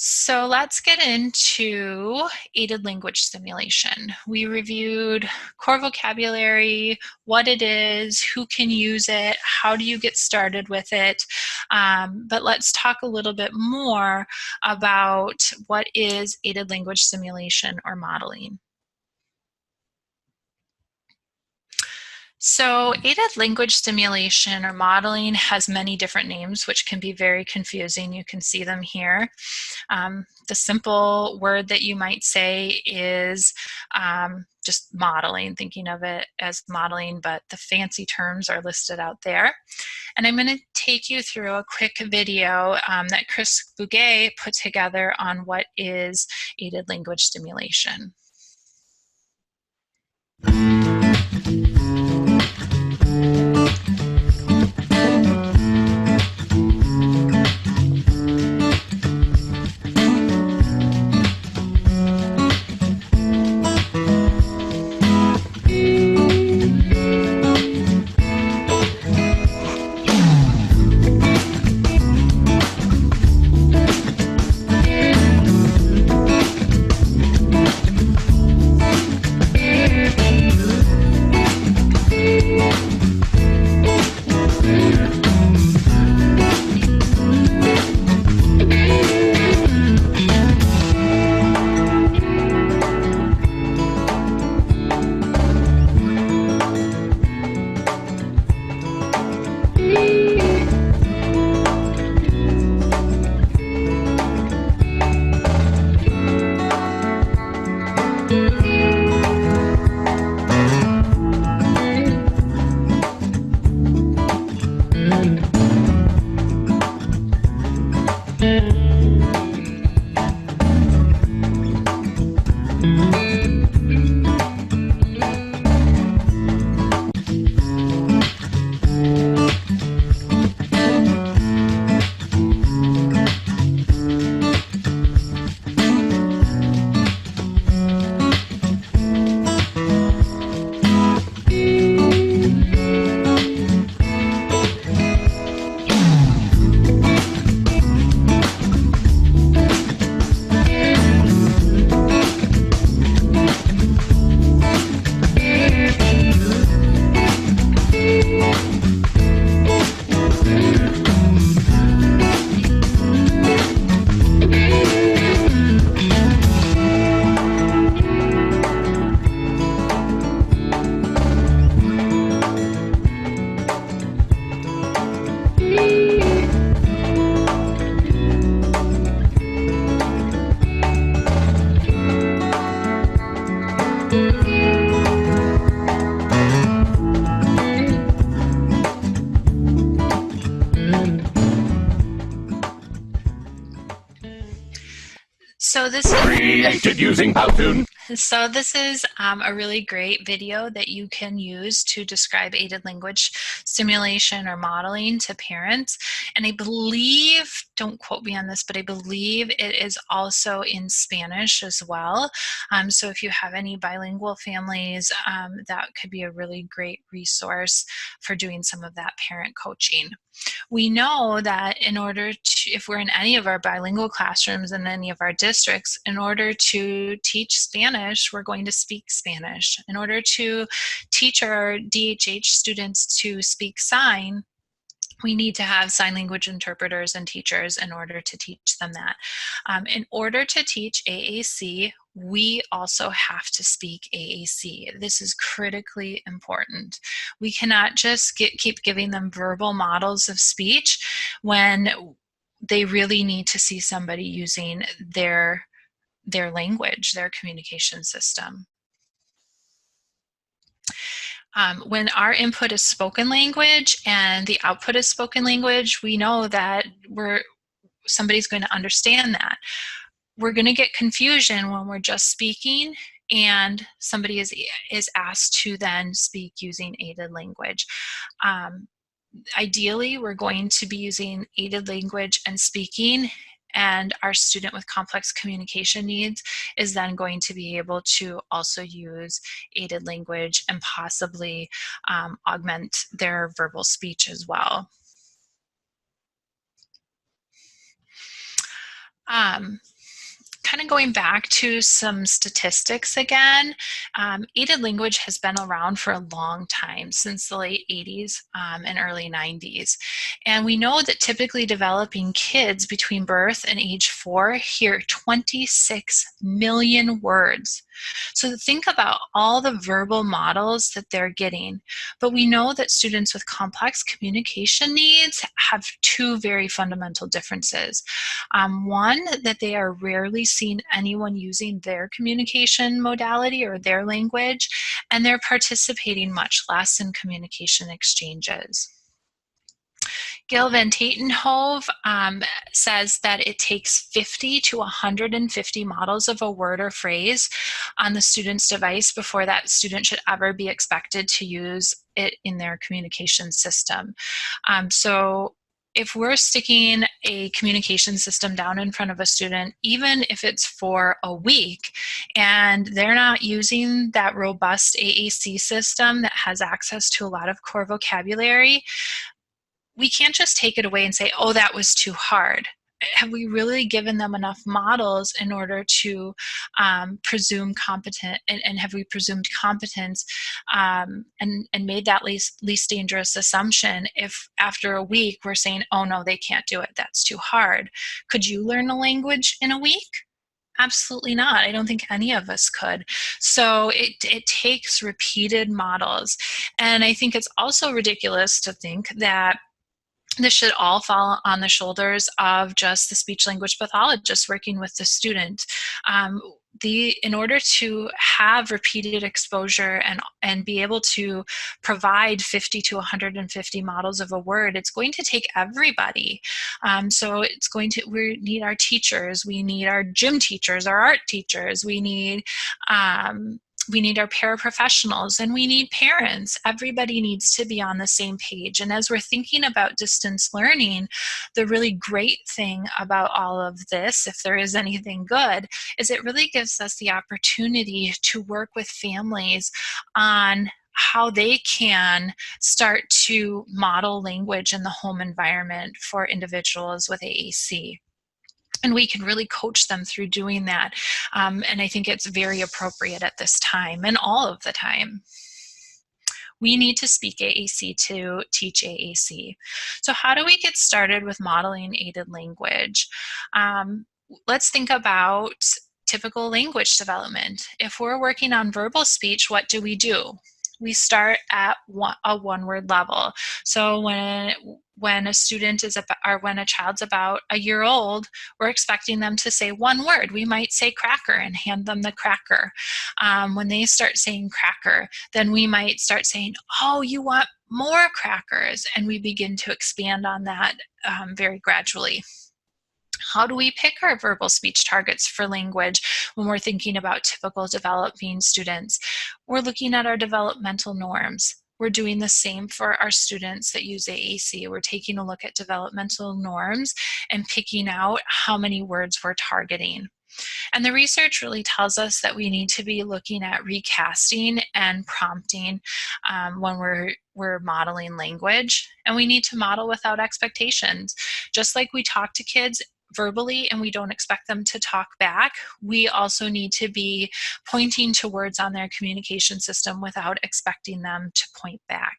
So let's get into aided language stimulation. We reviewed core vocabulary, what it is, who can use it, how do you get started with it, but let's talk a little bit more about what is aided language stimulation or modeling. So aided language stimulation or modeling has many different names, which can be very confusing. You can see them here. The simple word that you might say is just modeling, thinking of it as modeling, but the fancy terms are listed out there. And I'm going to take you through a quick video that Chris Bouguet put together on what is aided language stimulation. So this is created using Powtoon. So this is a really great video that you can use to describe aided language stimulation or modeling to parents. And I believe, don't quote me on this, but I believe it is also in Spanish as well. So if you have any bilingual families, that could be a really great resource for doing some of that parent coaching. We know that in order to, if we're in any of our bilingual classrooms in any of our districts, in order to teach Spanish, we're going to speak Spanish. In order to teach our DHH students to speak sign, we need to have sign language interpreters and teachers in order to teach them that. In order to teach AAC, we also have to speak AAC. This is critically important. We cannot just keep giving them verbal models of speech when they really need to see somebody using their language, their communication system. When our input is spoken language and the output is spoken language, we know that somebody's going to understand that. We're going to get confusion when we're just speaking and somebody is asked to then speak using aided language. Ideally, we're going to be using aided language and speaking, and our student with complex communication needs is then going to be able to also use aided language and possibly augment their verbal speech as well. Um, Kind of going back to some statistics again, aided language has been around for a long time, since the late 80s and early 90s. And we know that typically developing kids between birth and age 4 hear 26 million words. So think about all the verbal models that they're getting. But we know that students with complex communication needs have two very fundamental differences. One, that they are rarely seen anyone using their communication modality or their language, and they're participating much less in communication exchanges. Gil van Tatenhove says that it takes 50 to 150 models of a word or phrase on the student's device before that student should ever be expected to use it in their communication system. So if we're sticking a communication system down in front of a student, even if it's for a week, and they're not using that robust AAC system that has access to a lot of core vocabulary, we can't just take it away and say, oh, that was too hard. Have we really given them enough models in order to presume competent, and have we presumed competence and made that least dangerous assumption if after a week we're saying, oh no, they can't do it, that's too hard? Could you learn a language in a week? Absolutely not. I don't think any of us could. So it takes repeated models. And I think it's also ridiculous to think that this should all fall on the shoulders of just the speech language pathologist working with the student. In order to have repeated exposure and be able to provide 50 to 150 models of a word, it's going to take everybody. So we need our teachers, we need our gym teachers, our art teachers, we need our paraprofessionals, and we need parents. Everybody needs to be on the same page. And as we're thinking about distance learning, the really great thing about all of this, if there is anything good, is it really gives us the opportunity to work with families on how they can start to model language in the home environment for individuals with AAC. And we can really coach them through doing that. And I think it's very appropriate at this time and all of the time. We need to speak AAC to teach AAC. So how do we get started with modeling aided language? Let's think about typical language development. If we're working on verbal speech, what do? We start at a one-word level. So when a student is about, or when a child's about a year old, we're expecting them to say one word. We might say cracker and hand them the cracker. When they start saying cracker, then we might start saying, oh, you want more crackers? And we begin to expand on that very gradually. How do we pick our verbal speech targets for language when we're thinking about typical developing students? We're looking at our developmental norms. We're doing the same for our students that use AAC. We're taking a look at developmental norms and picking out how many words we're targeting. And the research really tells us that we need to be looking at recasting and prompting when we're modeling language. And we need to model without expectations. Just like we talk to kids verbally and we don't expect them to talk back, we also need to be pointing to words on their communication system without expecting them to point back.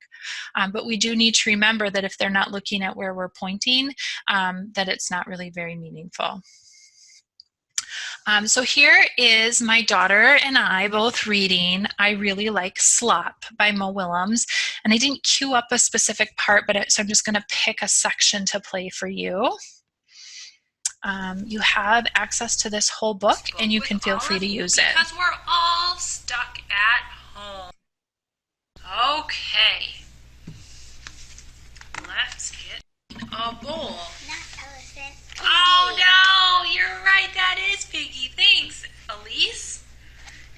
But we do need to remember that if they're not looking at where we're pointing, that it's not really very meaningful. So here is my daughter and I both reading I Really Like Slop by Mo Willems. And I didn't cue up a specific part, so I'm just going to pick a section to play for you. You have access to this whole book, and you can feel free to use it. Because we're all stuck at home. Okay. Let's get a bowl. Not elephant. Piggy. Oh no, you're right, that is Piggy. Thanks, Elise.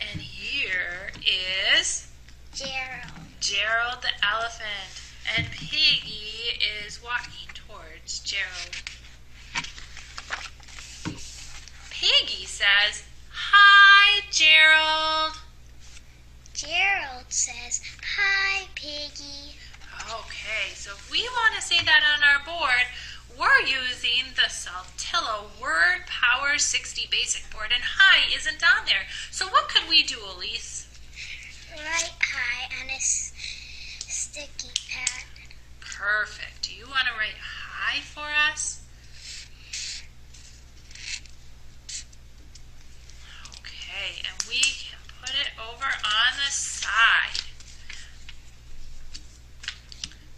And here is Gerald the elephant. And Piggy is walking towards Gerald. Piggy says, "Hi, Gerald." Gerald says, "Hi, Piggy." Okay, so if we want to say that on our board, we're using the Saltillo Word Power 60 Basic Board, and hi isn't on there. So what could we do, Elise? Write hi on a sticky pad. Perfect. Do you want to write hi for us? Okay, and we can put it over on the side.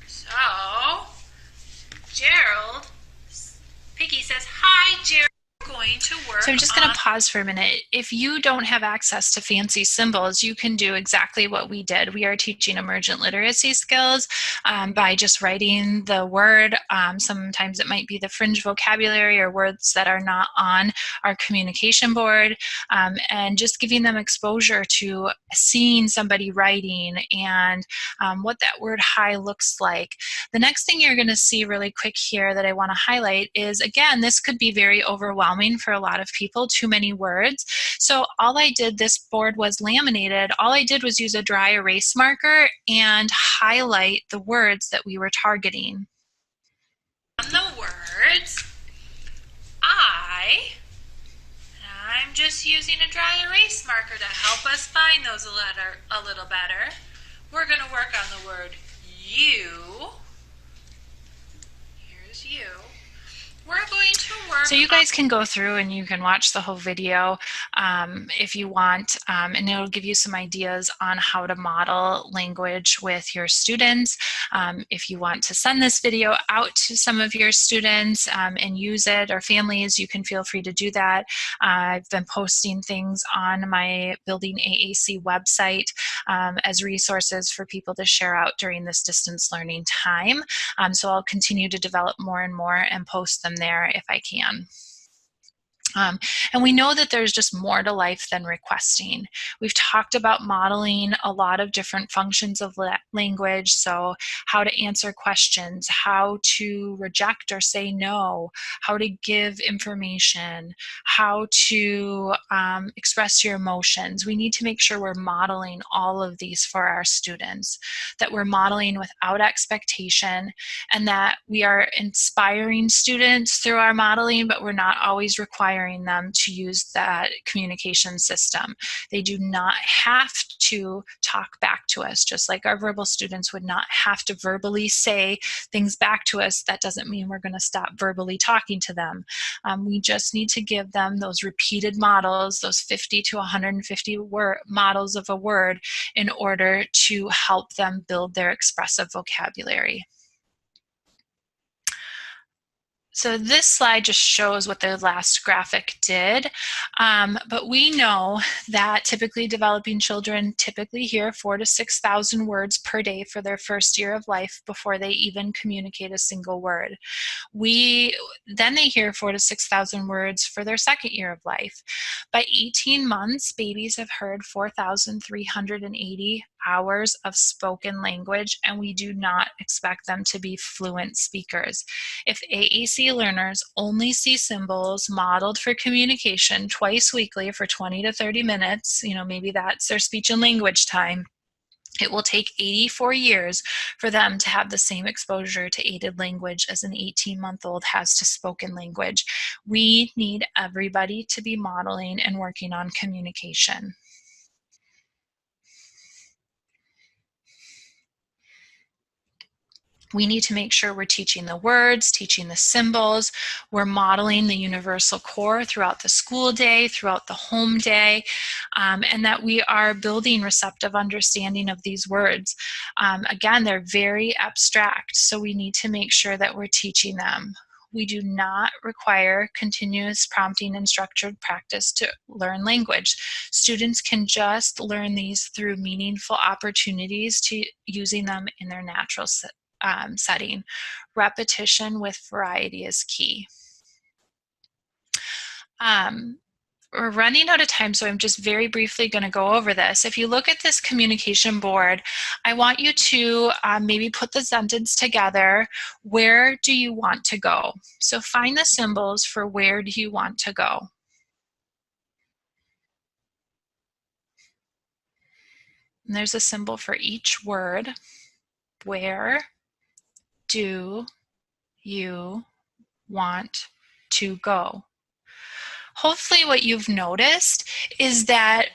So, Gerald, Piggy says, hi, Gerald. We're going to work So I'm just going to pause for a minute. If you don't have access to fancy symbols, you can do exactly what we did. We are teaching emergent literacy skills by just writing the word. Sometimes it might be the fringe vocabulary or words that are not on our communication board, and just giving them exposure to seeing somebody writing and what that word hi looks like. The next thing you're going to see really quick here that I want to highlight is, again, this could be very overwhelming for a lot of people, too many words. So all I did, this board was laminated, all I did was use a dry erase marker and highlight the words that we were targeting. on the words I'm just using a dry erase marker to help us find those a little better. We're going to work on the word you. Here's you. We're going to work. So you guys can go through and you can watch the whole video if you want, and it'll give you some ideas on how to model language with your students. If you want to send this video out to some of your students and use it, or families, you can feel free to do that. I've been posting things on my Building AAC website as resources for people to share out during this distance learning time. So I'll continue to develop more and more and post them there if I can. And we know that there's just more to life than requesting. We've talked about modeling a lot of different functions of language, so how to answer questions, how to reject or say no, how to give information, how to express your emotions. We need to make sure we're modeling all of these for our students, that we're modeling without expectation, and that we are inspiring students through our modeling, but we're not always requiring them to use that communication system. They do not have to talk back to us, just like our verbal students would not have to verbally say things back to us. That doesn't mean we're going to stop verbally talking to them. We just need to give them those repeated models, those 50 to 150 models of a word, in order to help them build their expressive vocabulary. So this slide just shows what the last graphic did, but we know that typically developing children typically hear 4,000 to 6,000 words per day for their first year of life before they even communicate a single word. Then they hear 4,000 to 6,000 words for their second year of life. By 18 months, babies have heard 4,380 hours of spoken language, and we do not expect them to be fluent speakers. If AAC learners only see symbols modeled for communication twice weekly for 20 to 30 minutes, maybe that's their speech and language time, it will take 84 years for them to have the same exposure to aided language as an 18-month-old has to spoken language. We need everybody to be modeling and working on communication. We need to make sure we're teaching the words, teaching the symbols, we're modeling the universal core throughout the school day, throughout the home day, and that we are building receptive understanding of these words. Again, they're very abstract, so we need to make sure that we're teaching them. We do not require continuous prompting and structured practice to learn language. Students can just learn these through meaningful opportunities to using them in their natural setting. Repetition with variety is key. We're running out of time, so I'm just very briefly going to go over this. If you look at this communication board, I want you to maybe put the sentence together. Where do you want to go? So find the symbols for where do you want to go. And there's a symbol for each word. Where do you want to go. Hopefully what you've noticed is that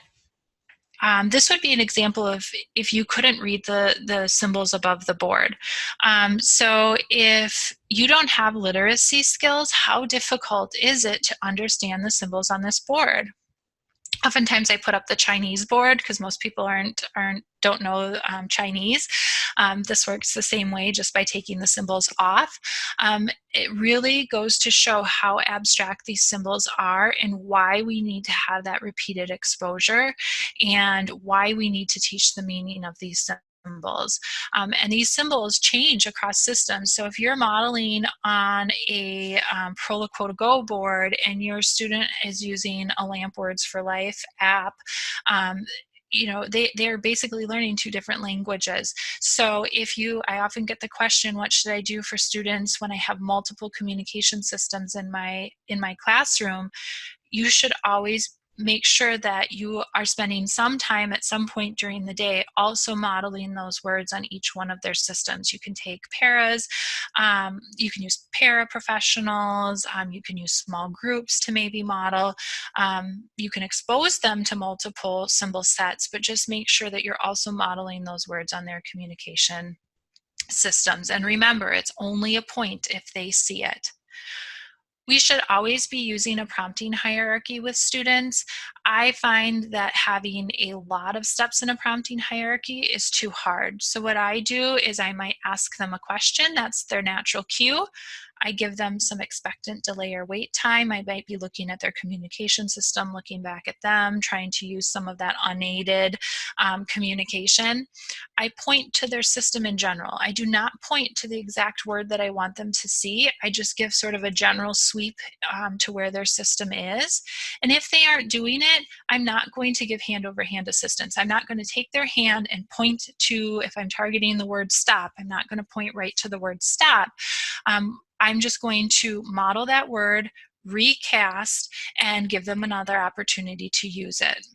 this would be an example of if you couldn't read the symbols above the board. So if you don't have literacy skills, how difficult is it to understand the symbols on this board? Oftentimes I put up the Chinese board because most people don't know Chinese. This works the same way just by taking the symbols off. It really goes to show how abstract these symbols are and why we need to have that repeated exposure and why we need to teach the meaning of these symbols. And these symbols change across systems. So if you're modeling on a Pro Lakota Go board and your student is using a Lamp Words for Life app, you know, they're basically learning two different languages. So I often get the question, what should I do for students when I have multiple communication systems in my classroom? You should always make sure that you are spending some time at some point during the day also modeling those words on each one of their systems. You can take paras, you can use paraprofessionals, you can use small groups to maybe model. You can expose them to multiple symbol sets, but just make sure that you're also modeling those words on their communication systems. And remember, it's only a point if they see it. We should always be using a prompting hierarchy with students. I find that having a lot of steps in a prompting hierarchy is too hard. So what I do is I might ask them a question. That's their natural cue. I give them some expectant delay or wait time. I might be looking at their communication system, looking back at them, trying to use some of that unaided communication. I point to their system in general. I do not point to the exact word that I want them to see. I just give sort of a general sweep to where their system is. And if they aren't doing it, I'm not going to give hand-over-hand assistance. I'm not going to take their hand and point to, if I'm targeting the word stop, I'm not going to point right to the word stop. I'm just going to model that word, recast, and give them another opportunity to use it.